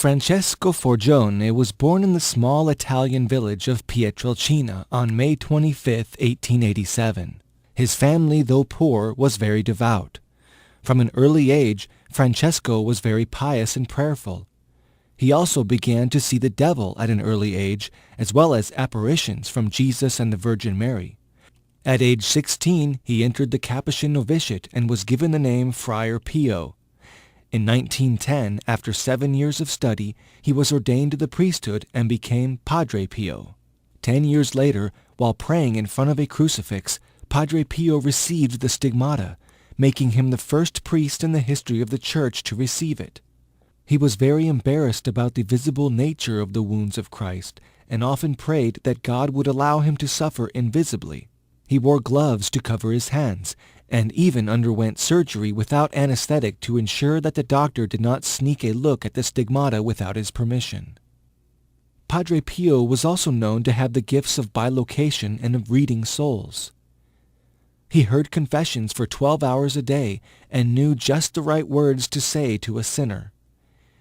Francesco Forgione was born in the small Italian village of Pietrelcina on May 25, 1887. His family, though poor, was very devout. From an early age, Francesco was very pious and prayerful. He also began to see the devil at an early age, as well as apparitions from Jesus and the Virgin Mary. At age 16, he entered the Capuchin novitiate and was given the name Friar Pio. In 1910, after 7 years of study, he was ordained to the priesthood and became Padre Pio. 10 years later, while praying in front of a crucifix, Padre Pio received the stigmata, making him the first priest in the history of the Church to receive it. He was very embarrassed about the visible nature of the wounds of Christ, and often prayed that God would allow him to suffer invisibly. He wore gloves to cover his hands, and even underwent surgery without anesthetic to ensure that the doctor did not sneak a look at the stigmata without his permission. Padre Pio was also known to have the gifts of bilocation and of reading souls. He heard confessions for 12 hours a day and knew just the right words to say to a sinner.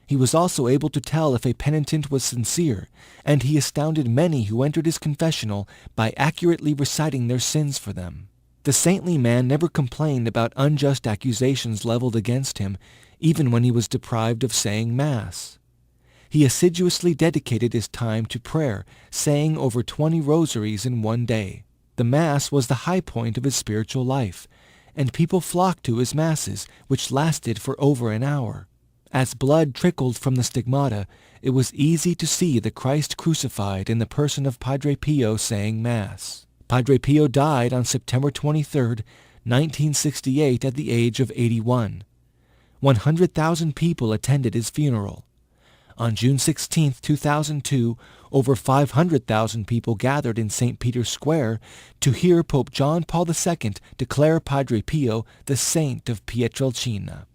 He was also able to tell if a penitent was sincere, and he astounded many who entered his confessional by accurately reciting their sins for them. The saintly man never complained about unjust accusations leveled against him, even when he was deprived of saying Mass. He assiduously dedicated his time to prayer, saying over 20 rosaries in one day. The Mass was the high point of his spiritual life, and people flocked to his Masses, which lasted for over an hour. As blood trickled from the stigmata, it was easy to see the Christ crucified in the person of Padre Pio saying Mass. Padre Pio died on September 23, 1968 at the age of 81. 100,000 people attended his funeral. On June 16, 2002, over 500,000 people gathered in St. Peter's Square to hear Pope John Paul II declare Padre Pio the Saint of Pietrelcina.